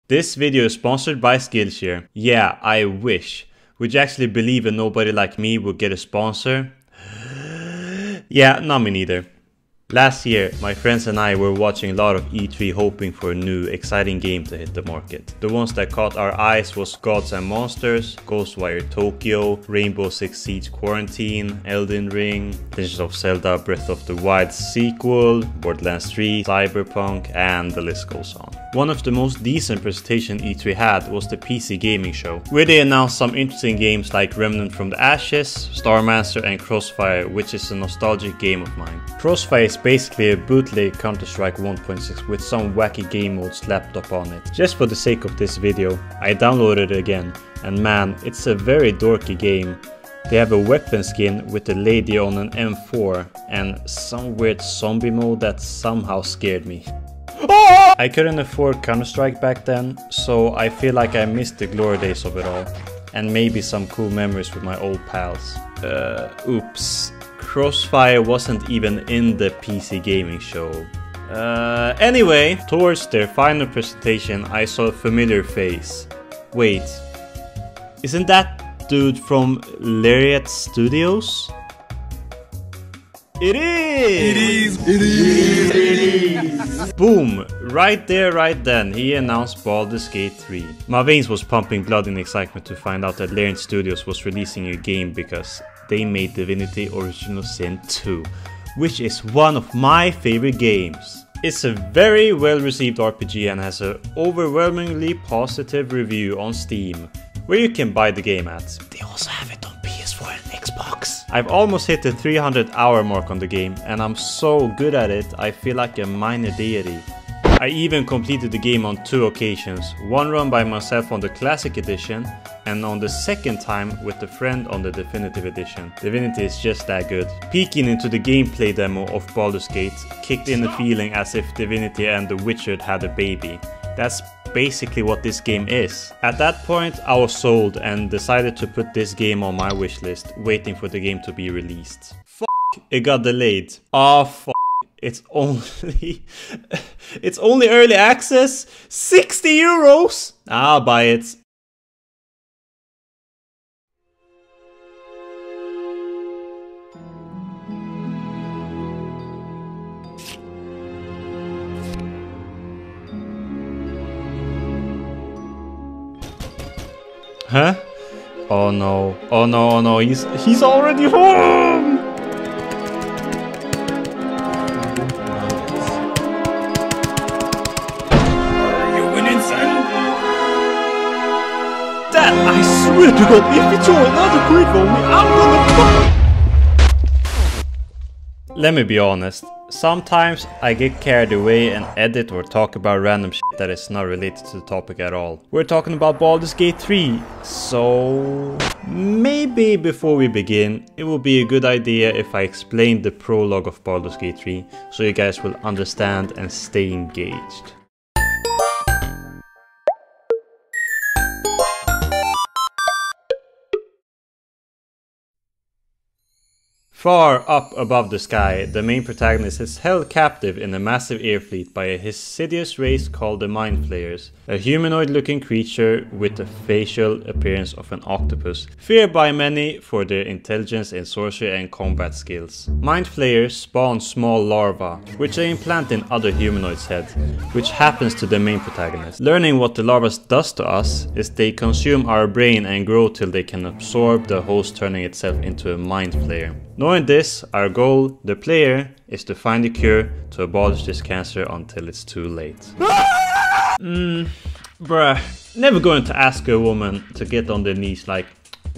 This video is sponsored by Skillshare. Yeah, I wish. Would you actually believe a nobody like me would get a sponsor? Yeah, not me neither. Last year, my friends and I were watching a lot of E3 hoping for a new, exciting game to hit the market. The ones that caught our eyes was Gods and Monsters, Ghostwire Tokyo, Rainbow Six Siege Quarantine, Elden Ring, Legend of Zelda Breath of the Wild sequel, Borderlands 3, Cyberpunk, and the list goes on. One of the most decent presentations E3 had was the PC gaming show, where they announced some interesting games like Remnant from the Ashes, Starmancer, and Crossfire, which is a nostalgic game of mine. Crossfire is basically a bootleg Counter-Strike 1.6 with some wacky game mode slapped upon it. Just for the sake of this video, I downloaded it again, and man, it's a very dorky game. They have a weapon skin with a lady on an M4 and some weird zombie mode that somehow scared me. I couldn't afford Counter-Strike back then, so I feel like I missed the glory days of it all, and maybe some cool memories with my old pals. Oops. Crossfire wasn't even in the PC gaming show. Anyway, towards their final presentation I saw a familiar face. Wait, isn't that dude from Lariat Studios? It is! Boom! Right there, right then, he announced Baldur's Gate 3. My veins was pumping blood in excitement to find out that Lariat Studios was releasing a game because they made Divinity Original Sin 2, which is one of my favorite games. It's a very well received RPG and has an overwhelmingly positive review on Steam, where you can buy the game at. They also have it on PS4 and Xbox. I've almost hit the 300-hour mark on the game, and I'm so good at it I feel like a minor deity. I even completed the game on 2 occasions, one run by myself on the Classic Edition, and on the second time with a friend on the Definitive Edition. Divinity is just that good. Peeking into the gameplay demo of Baldur's Gate kicked in the feeling as if Divinity and The Witcher had a baby. That's basically what this game is. At that point I was sold and decided to put this game on my wishlist, waiting for the game to be released. It got delayed. It's only early access? 60 euros? I'll buy it. Huh? Oh no, oh no, oh no, he's already home! I swear to God, if you throw another quick on me, I'm gonna Let me be honest, sometimes I get carried away and edit or talk about random shit that is not related to the topic at all. We're talking about Baldur's Gate 3, so maybe before we begin, it will be a good idea if I explain the prologue of Baldur's Gate 3, so you guys will understand and stay engaged. Far up above the sky, the main protagonist is held captive in a massive air fleet by a insidious race called the Mind Flayers, a humanoid-looking creature with the facial appearance of an octopus, feared by many for their intelligence in sorcery and combat skills. Mind Flayers spawn small larvae, which they implant in other humanoids' heads, which happens to the main protagonist. Learning what the larva does to us is they consume our brain and grow till they can absorb the host, turning itself into a Mind Flayer. Knowing this, our goal, the player, is to find a cure to abolish this cancer until it's too late. Bruh, never going to ask a woman to get on their knees like,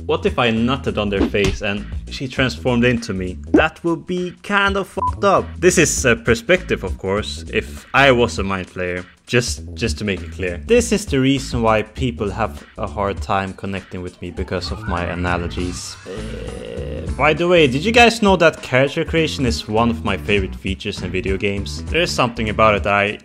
what if I nutted on their face and she transformed into me? That would be kind of fucked up. This is perspective, of course, if I was a Mind Flayer. Just to make it clear. This is the reason why people have a hard time connecting with me, because of my analogies. By the way, did you guys know that character creation is one of my favorite features in video games? There's something about it that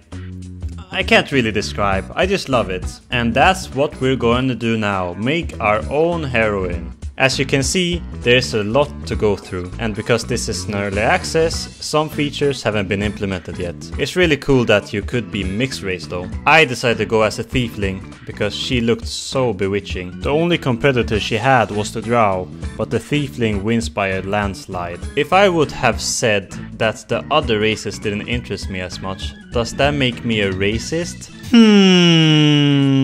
I can't really describe, I just love it. And that's what we're going to do now, make our own heroine. As you can see, there's a lot to go through, and because this is an early access, some features haven't been implemented yet. It's really cool that you could be mixed race though. I decided to go as a tiefling because she looked so bewitching. The only competitor she had was the drow, but the tiefling wins by a landslide. If I would have said that the other races didn't interest me as much, does that make me a racist?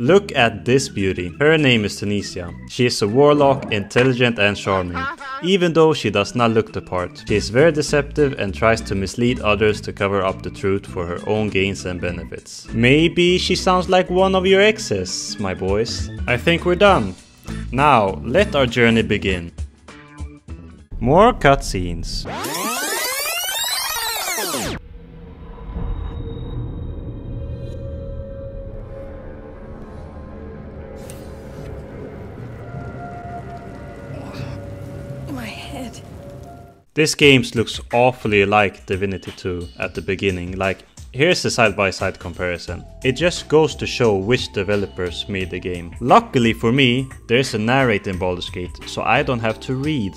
Look at this beauty. Her name is Tunisia. She is a warlock, intelligent and charming. Even though she does not look the part, she is very deceptive and tries to mislead others to cover up the truth for her own gains and benefits. Maybe she sounds like one of your exes, my boys. I think we're done. Now, let our journey begin. More cutscenes. This game looks awfully like Divinity 2 at the beginning, like here's the side-by-side comparison. It just goes to show which developers made the game. Luckily for me, there's a narrator in Baldur's Gate, so I don't have to read,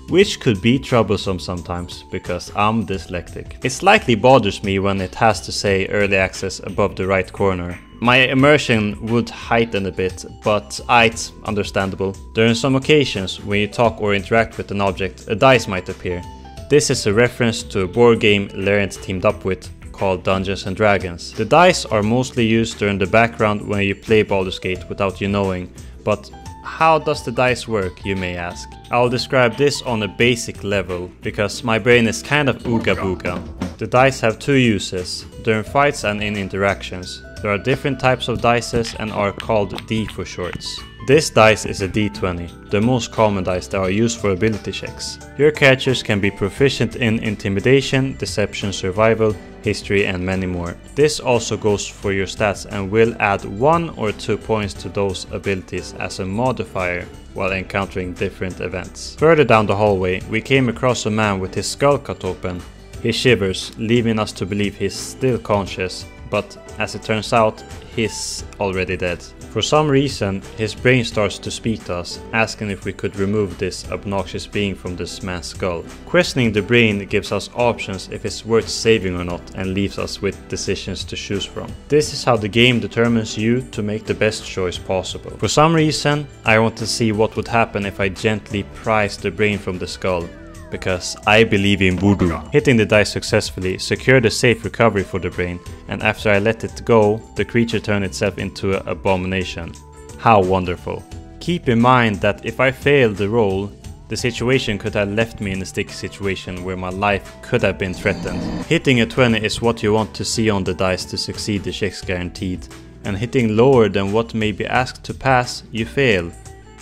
which could be troublesome sometimes because I'm dyslexic. It slightly bothers me when it has to say early access above the right corner. My immersion would heighten a bit, but it's understandable. There are some occasions when you talk or interact with an object, a dice might appear. This is a reference to a board game Larians teamed up with called Dungeons and Dragons. The dice are mostly used during the background when you play Baldur's Gate without you knowing, but how does the dice work, you may ask? I'll describe this on a basic level, because my brain is kind of ooga booga. The dice have two uses, during fights and in interactions. There are different types of dices and are called D for shorts. This dice is a D20, the most common dice that are used for ability checks. Your characters can be proficient in intimidation, deception, survival, history and many more. This also goes for your stats and will add 1 or 2 points to those abilities as a modifier while encountering different events. Further down the hallway, we came across a man with his skull cut open. He shivers, leaving us to believe he's still conscious, but as it turns out, he's already dead. For some reason, his brain starts to speak to us, asking if we could remove this obnoxious being from this man's skull. Questioning the brain gives us options if it's worth saving or not and leaves us with decisions to choose from. This is how the game determines you to make the best choice possible. For some reason, I want to see what would happen if I gently prise the brain from the skull, because I believe in voodoo. Hitting the dice successfully secured a safe recovery for the brain, and after I let it go, the creature turned itself into an abomination. How wonderful. Keep in mind that if I failed the roll, the situation could have left me in a sticky situation where my life could have been threatened. Hitting a 20 is what you want to see on the dice to succeed, the checks guaranteed, and hitting lower than what may be asked to pass, you fail.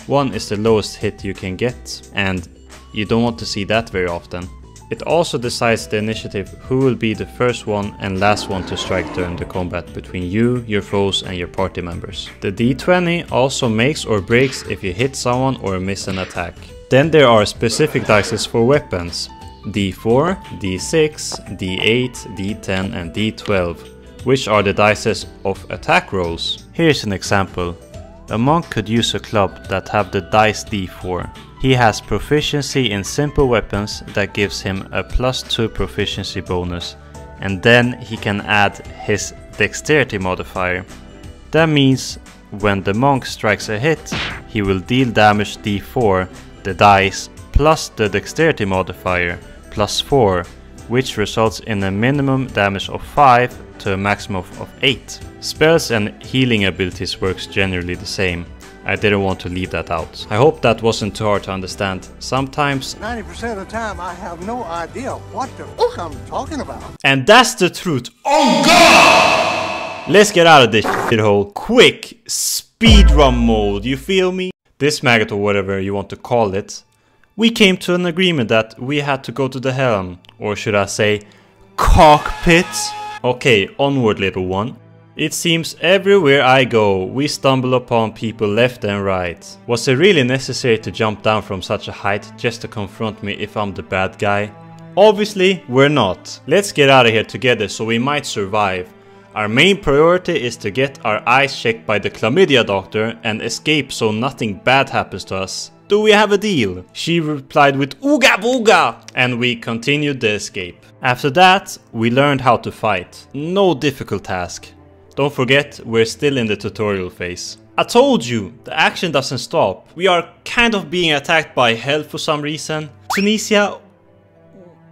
1 is the lowest hit you can get, and you don't want to see that very often. It also decides the initiative who will be the first one and last one to strike during the combat between you, your foes and your party members. The D20 also makes or breaks if you hit someone or miss an attack. Then there are specific dices for weapons: D4, D6, D8, D10 and D12, which are the dices of attack rolls. Here's an example. A monk could use a club that have the dice D4. He has proficiency in simple weapons that gives him a +2 proficiency bonus, and then he can add his dexterity modifier. That means when the monk strikes a hit, he will deal damage D4, the dice, plus the dexterity modifier, +4, which results in a minimum damage of 5 to a maximum of 8. Spells and healing abilities works generally the same. I didn't want to leave that out. I hope that wasn't too hard to understand. Sometimes 90% of the time I have no idea what the fuck I'm talking about. And that's the truth. Oh god! Let's get out of this shithole. Quick speedrun mode, you feel me? This maggot or whatever you want to call it. We came to an agreement that we had to go to the helm, or should I say, cockpit? Okay, onward little one. It seems everywhere I go, we stumble upon people left and right. Was it really necessary to jump down from such a height just to confront me if I'm the bad guy? Obviously, we're not. Let's get out of here together so we might survive. Our main priority is to get our eyes checked by the chlamydia doctor and escape so nothing bad happens to us. Do we have a deal? She replied with Ooga Booga! And we continued the escape. After that, we learned how to fight. No difficult task. Don't forget, we're still in the tutorial phase. I told you, the action doesn't stop. We are kind of being attacked by hell for some reason. Tunisia,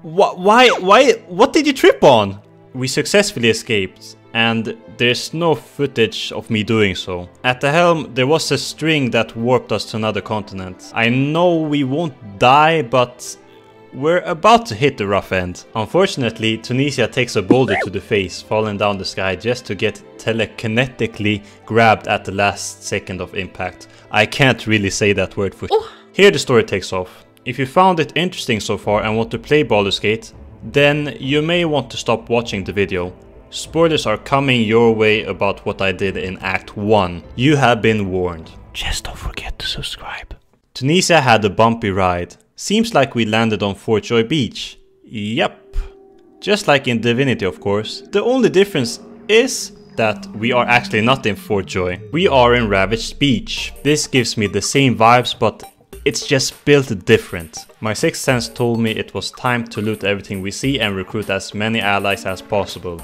what did you trip on? We successfully escaped, and there's no footage of me doing so. At the helm, there was a string that warped us to another continent. I know we won't die, but we're about to hit the rough end. Unfortunately, Tunisia takes a boulder to the face, falling down the sky just to get telekinetically grabbed at the last second of impact. I can't really say that word for Here the story takes off. If you found it interesting so far and want to play Baldur's Gate, then you may want to stop watching the video. Spoilers are coming your way about what I did in Act 1. You have been warned. Just don't forget to subscribe. Tunisia had a bumpy ride. Seems like we landed on Fort Joy Beach. Yep. Just like in Divinity, of course. The only difference is that we are actually not in Fort Joy. We are in Ravaged Beach. This gives me the same vibes, but it's just built different. My sixth sense told me it was time to loot everything we see and recruit as many allies as possible.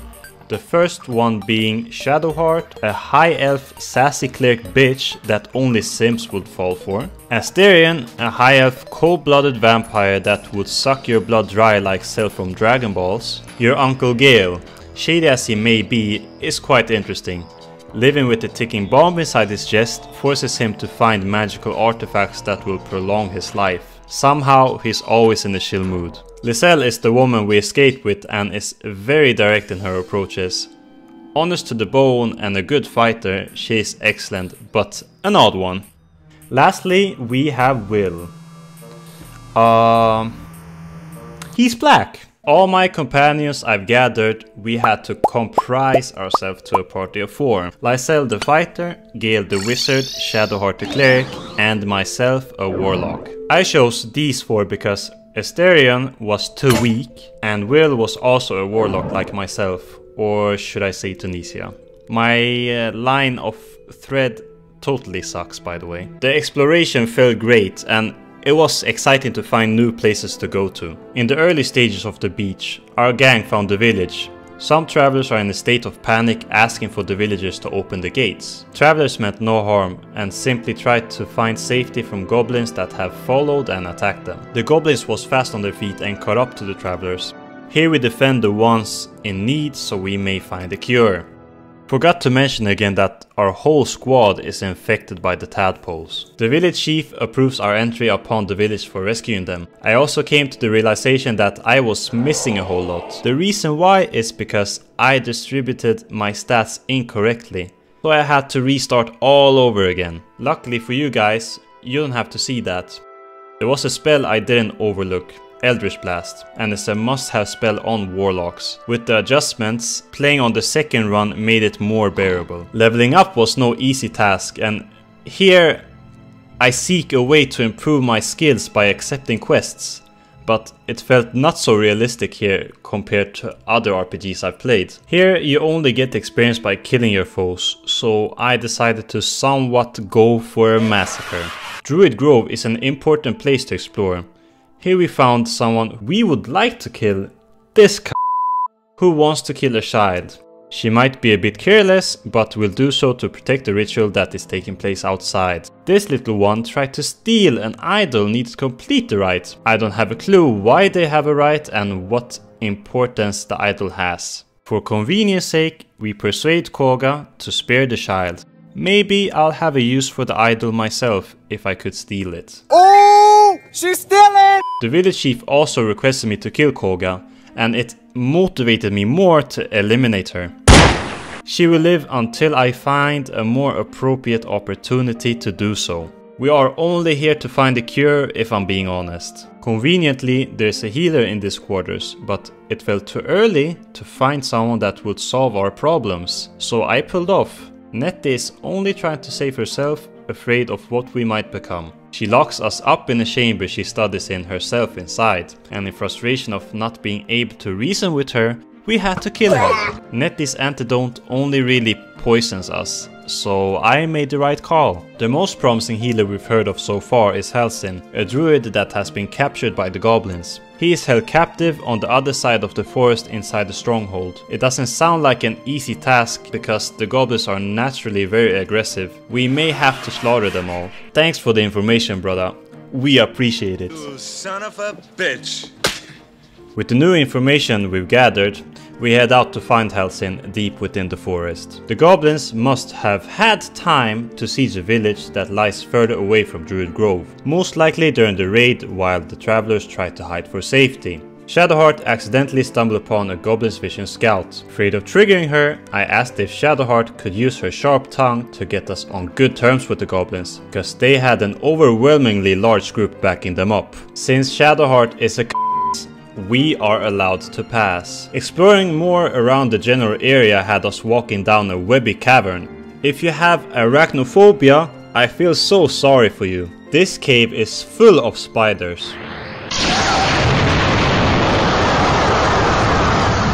The first one being Shadowheart, a high elf sassy cleric bitch that only Sims would fall for. Asterion, a high elf cold-blooded vampire that would suck your blood dry like Cell from Dragon Balls. Your Uncle Gale, shady as he may be, is quite interesting. Living with a ticking bomb inside his chest forces him to find magical artifacts that will prolong his life. Somehow he's always in a chill mood. Lizelle is the woman we escaped with and is very direct in her approaches. Honest to the bone and a good fighter, she is excellent, but an odd one. Lastly, we have Will. He's black. All my companions I've gathered, we had to comprise ourselves to a party of 4. Lizelle the fighter, Gale the wizard, Shadowheart the cleric, and myself a warlock. I chose these 4 because Asterion was too weak, and Will was also a warlock like myself, or should I say Tunisia. My line of thread totally sucks, by the way. The exploration felt great, and it was exciting to find new places to go to. In the early stages of the beach, our gang found the village. Some travelers are in a state of panic asking for the villagers to open the gates. Travelers meant no harm and simply tried to find safety from goblins that have followed and attacked them. The goblins was fast on their feet and caught up to the travelers. Here we defend the ones in need so we may find a cure. Forgot to mention again that our whole squad is infected by the tadpoles. The village chief approves our entry upon the village for rescuing them. I also came to the realization that I was missing a whole lot. The reason why is because I distributed my stats incorrectly, so I had to restart all over again. Luckily for you guys, you don't have to see that. There was a spell I didn't overlook. Eldritch Blast, and it's a must-have spell on warlocks. With the adjustments, playing on the second run made it more bearable. Leveling up was no easy task, and here I seek a way to improve my skills by accepting quests, but it felt not so realistic here compared to other RPGs I've played. Here you only get experience by killing your foes, so I decided to somewhat go for a massacre. Druid Grove is an important place to explore. Here we found someone we would like to kill, this who wants to kill a child. She might be a bit careless, but will do so to protect the ritual that is taking place outside. This little one tried to steal an idol needs to complete the rite. I don't have a clue why they have a rite and what importance the idol has. For convenience sake, we persuade Koga to spare the child. Maybe I'll have a use for the idol myself if I could steal it. Oh, she's stealing! The village chief also requested me to kill Koga, and it motivated me more to eliminate her. She will live until I find a more appropriate opportunity to do so. We are only here to find a cure if I'm being honest. Conveniently, there's a healer in these quarters, but it felt too early to find someone that would solve our problems, so I pulled off. Nettie is only trying to save herself, afraid of what we might become. She locks us up in a chamber she studies in herself inside, and in frustration of not being able to reason with her, we had to kill her. Nettie's antidote only really poisons us, so I made the right call. The most promising healer we've heard of so far is Halsin, a druid that has been captured by the goblins. He is held captive on the other side of the forest inside the stronghold. It doesn't sound like an easy task because the goblins are naturally very aggressive. We may have to slaughter them all. Thanks for the information, brother. We appreciate it. You son of a bitch. With the new information we've gathered, we head out to find Halsin deep within the forest. The goblins must have had time to siege a village that lies further away from Druid Grove, most likely during the raid while the travelers tried to hide for safety. Shadowheart accidentally stumbled upon a Goblin's Vision scout. Afraid of triggering her, I asked if Shadowheart could use her sharp tongue to get us on good terms with the goblins, cause they had an overwhelmingly large group backing them up. Since Shadowheart is a we are allowed to pass. Exploring more around the general area had us walking down a webby cavern. If you have arachnophobia, I feel so sorry for you. This cave is full of spiders.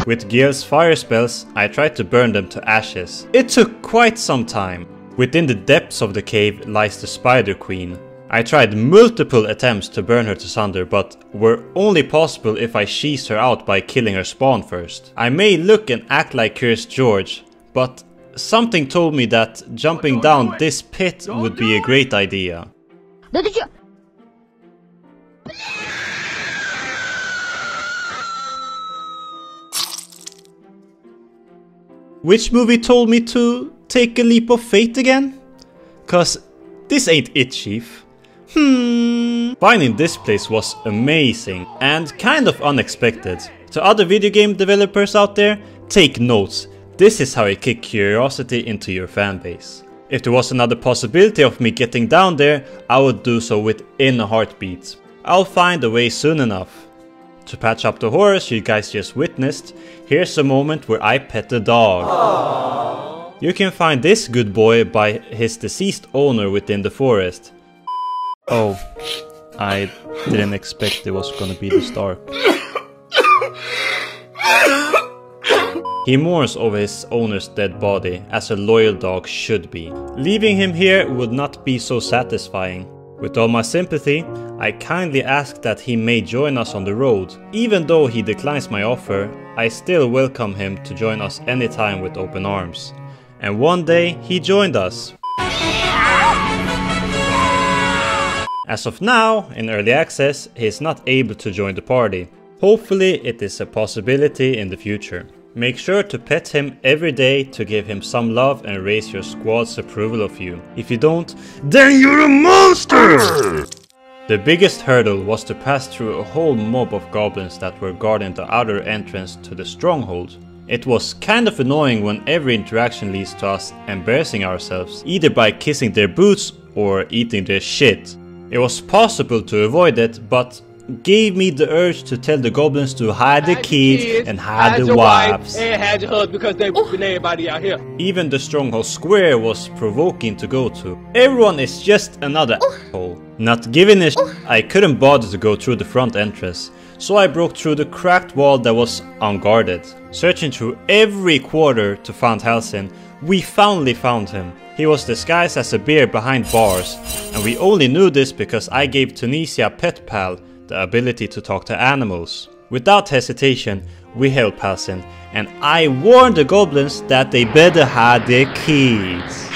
With Gale's fire spells, I tried to burn them to ashes. It took quite some time. Within the depths of the cave lies the Spider Queen. I tried multiple attempts to burn her to sunder, but were only possible if I cheesed her out by killing her spawn first. I may look and act like Cursed George, but something told me that jumping down this pit would be a great idea. Which movie told me to take a leap of faith again? Cause this ain't it, chief. Finding this place was amazing and kind of unexpected. To other video game developers out there, take notes. This is how you kick curiosity into your fanbase. If there was another possibility of me getting down there, I would do so within a heartbeat. I'll find a way soon enough. To patch up the horrors you guys just witnessed, here's a moment where I pet the dog. Aww. You can find this good boy by his deceased owner within the forest. Oh, I didn't expect it was gonna be this dark. He mourns over his owner's dead body, as a loyal dog should be. Leaving him here would not be so satisfying. With all my sympathy, I kindly ask that he may join us on the road. Even though he declines my offer, I still welcome him to join us anytime with open arms. And one day, he joined us. As of now, in early access, he is not able to join the party. Hopefully it is a possibility in the future. Make sure to pet him every day to give him some love and raise your squad's approval of you. If you don't, then you're a monster! The biggest hurdle was to pass through a whole mob of goblins that were guarding the outer entrance to the stronghold. It was kind of annoying when every interaction leads to us embarrassing ourselves, either by kissing their boots or eating their shit. It was possible to avoid it, but gave me the urge to tell the goblins to hide the kids and hide the wives. And hide your husband because they whipping everybody out here. Even the stronghold square was provoking to go to. Everyone is just another asshole. Not giving a shit, I couldn't bother to go through the front entrance, so I broke through the cracked wall that was unguarded. Searching through every quarter to find Halsin, we finally found him. He was disguised as a bear behind bars, and we only knew this because I gave Tunisia Pet Pal the ability to talk to animals. Without hesitation, we helped Halsin, and I warned the goblins that they better hide their kids.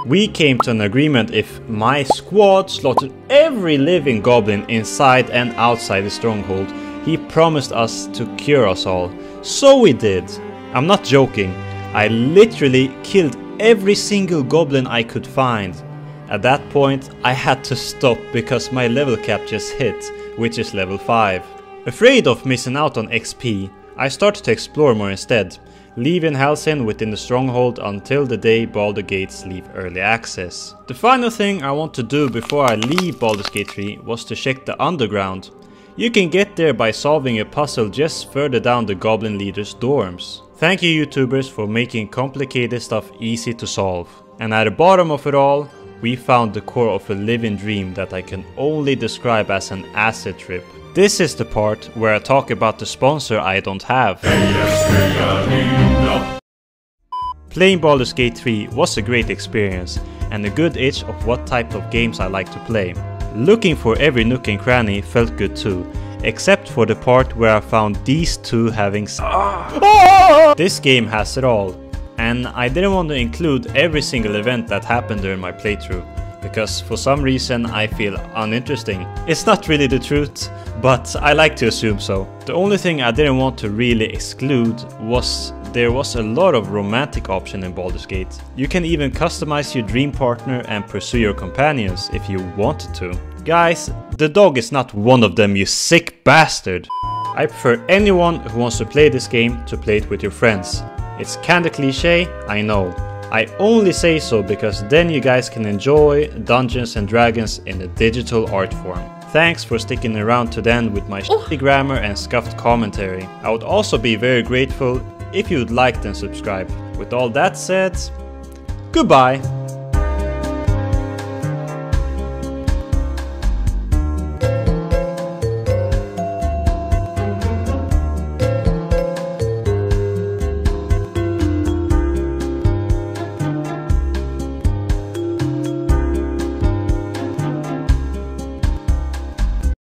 We came to an agreement if my squad slaughtered every living goblin inside and outside the stronghold, he promised us to cure us all. So we did. I'm not joking, I literally killed every single goblin I could find. At that point, I had to stop because my level cap just hit, which is level 5. Afraid of missing out on XP, I started to explore more instead, leaving Halsin within the stronghold until the day Baldur's Gates leave early access. The final thing I want to do before I leave Baldur's Gate 3 was to check the underground. You can get there by solving a puzzle just further down the goblin leader's dorms. Thank you YouTubers for making complicated stuff easy to solve. And at the bottom of it all, we found the core of a living dream that I can only describe as an acid trip. This is the part where I talk about the sponsor I don't have. Playing Baldur's Gate 3 was a great experience and a good itch of what type of games I like to play. Looking for every nook and cranny felt good too, except for the part where I found these two having This game has it all, and I didn't want to include every single event that happened during my playthrough, because for some reason I feel uninteresting. It's not really the truth, but I like to assume so. The only thing I didn't want to really exclude was there was a lot of romantic option in Baldur's Gate. You can even customize your dream partner and pursue your companions if you wanted to. Guys, the dog is not one of them, you sick bastard! I prefer anyone who wants to play this game to play it with your friends. It's kinda cliche, I know. I only say so because then you guys can enjoy Dungeons and Dragons in a digital art form. Thanks for sticking around to the end with my shitty grammar and scuffed commentary. I would also be very grateful if you would like and subscribe. With all that said, goodbye!